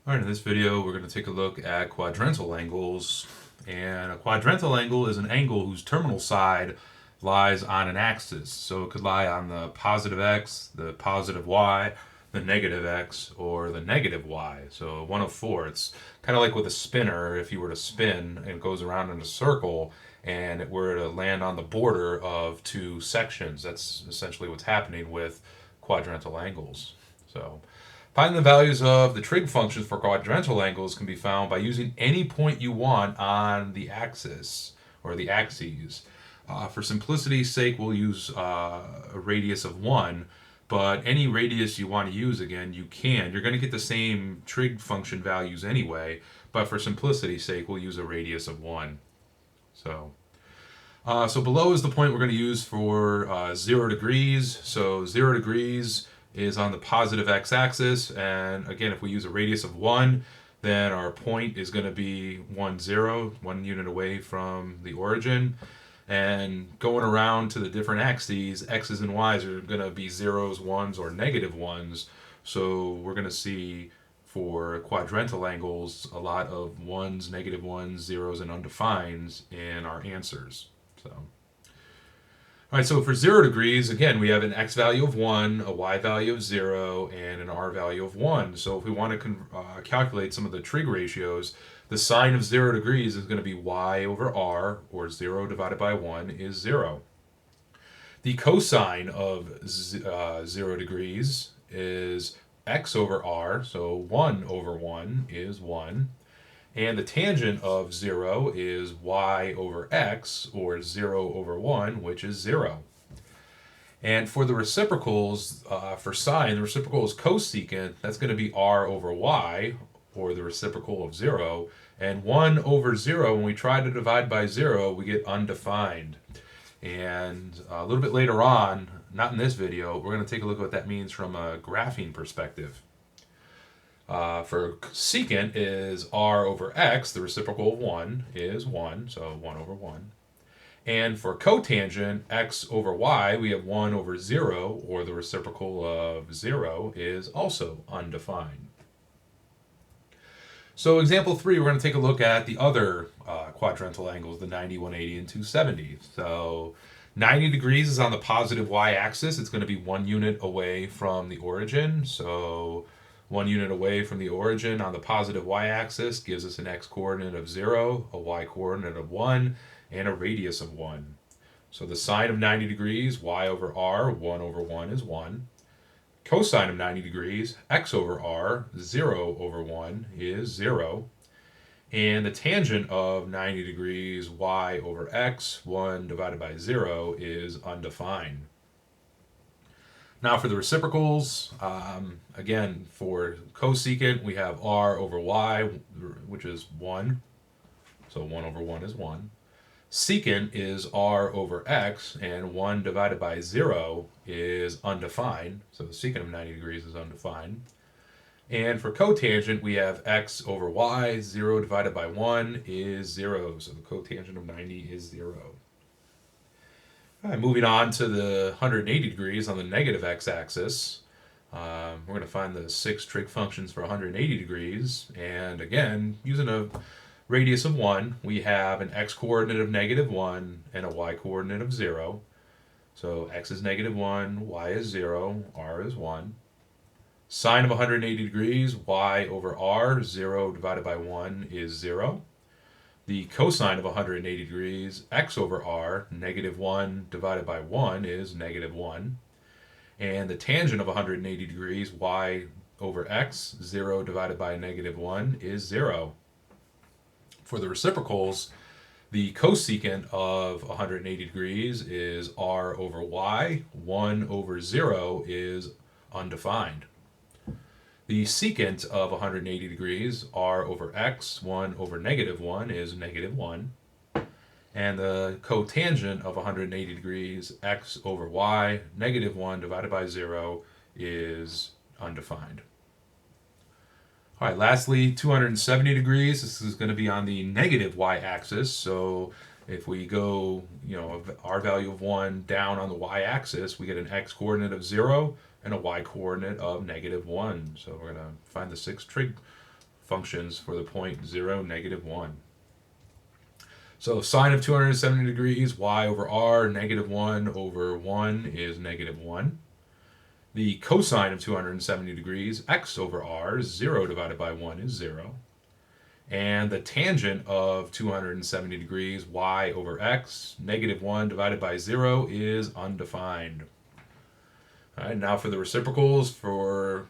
Alright, in this video we're going to take a look at quadrantal angles. And a quadrantal angle is an angle whose terminal side lies on an axis. So it could lie on the positive x, the positive y, the negative x, or the negative y. So one of four. It's kind of like with a spinner. If you were to spin and it goes around in a circle and it were to land on the border of two sections, that's essentially what's happening with quadrantal angles. So finding the values of the trig functions for quadrantal angles can be found by using any point you want on the axis or the axes. For simplicity's sake, we'll use a radius of 1, but any radius you want to use, again, you can. You're going to get the same trig function values anyway, but for simplicity's sake, we'll use a radius of 1. So below is the point we're going to use for 0 degrees. So 0 degrees is on the positive x-axis, and again, if we use a radius of 1, then our point is going to be 1, 0, 1 unit away from the origin. And going around to the different axes, x's and y's are going to be zeros, ones, or negative ones. So we're going to see for quadrantal angles a lot of ones, negative ones, zeros, and undefineds in our answers. All right, so for 0 degrees, again, we have an x value of 1, a y value of 0, and an r value of 1. So if we want to calculate some of the trig ratios, the sine of 0 degrees is going to be y over r, or 0 divided by 1 is 0. The cosine of 0 degrees is x over r, so 1 over 1 is 1. And the tangent of 0 is y over x, or 0 over 1, which is 0. And for the reciprocals, for sine, the reciprocal is cosecant. That's going to be r over y, or the reciprocal of 0. And 1 over 0, when we try to divide by 0, we get undefined. And a little bit later on, not in this video, we're going to take a look at what that means from a graphing perspective. For secant is r over x, the reciprocal of 1 is 1, so 1 over 1. And for cotangent, x over y, we have 1 over 0, or the reciprocal of 0 is also undefined. So example 3, we're going to take a look at the other quadrantal angles, the 90, 180, and 270. So 90 degrees is on the positive y-axis. It's going to be 1 unit away from the origin. So 1 unit away from the origin on the positive y-axis gives us an x-coordinate of 0, a y-coordinate of 1, and a radius of 1. So the sine of 90 degrees, y over r, 1 over 1 is 1. Cosine of 90 degrees, x over r, 0 over 1 is 0. And the tangent of 90 degrees, y over x, 1 divided by 0, is undefined. Now for the reciprocals, again, for cosecant, we have r over y, which is 1. So 1 over 1 is 1. Secant is r over x, and 1 divided by 0 is undefined. So the secant of 90 degrees is undefined. And for cotangent, we have x over y, 0 divided by 1 is 0. So the cotangent of 90 is 0. All right, moving on to the 180 degrees on the negative x-axis. We're going to find the 6 trig functions for 180 degrees. And again, using a radius of 1, we have an x-coordinate of negative 1 and a y-coordinate of 0. So x is negative 1, y is 0, r is 1. Sine of 180 degrees, y over r, 0 divided by 1 is 0. The cosine of 180 degrees, x over r, negative 1 divided by 1 is negative 1. And the tangent of 180 degrees, y over x, 0 divided by negative 1 is 0. For the reciprocals, the cosecant of 180 degrees is r over y, 1 over 0 is undefined. The secant of 180 degrees, r over x, 1 over negative 1 is negative 1. And the cotangent of 180 degrees, x over y, negative 1 divided by 0 is undefined. All right, lastly, 270 degrees. This is going to be on the negative y-axis. So if we go, our value of 1 down on the y-axis, we get an x-coordinate of 0 and a y-coordinate of negative 1. So we're going to find the 6 trig functions for the point 0, -1. So sine of 270 degrees, y over r, -1 over 1 is -1. The cosine of 270 degrees, x over r, 0 divided by 1 is 0. And the tangent of 270 degrees, y over x, -1 divided by 0 is undefined. All right, now for the reciprocals, for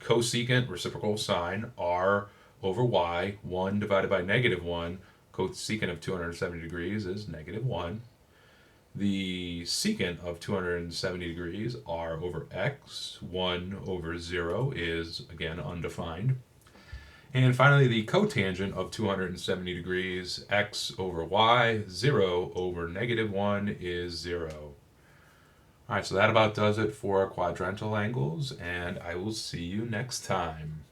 cosecant reciprocal sine, r over y, 1 divided by -1, cosecant of 270 degrees is -1. The secant of 270 degrees, r over x, 1 over 0 is, again, undefined. And finally, the cotangent of 270 degrees, x over y, 0 over -1 is 0. All right, so that about does it for quadrantal angles, and I will see you next time.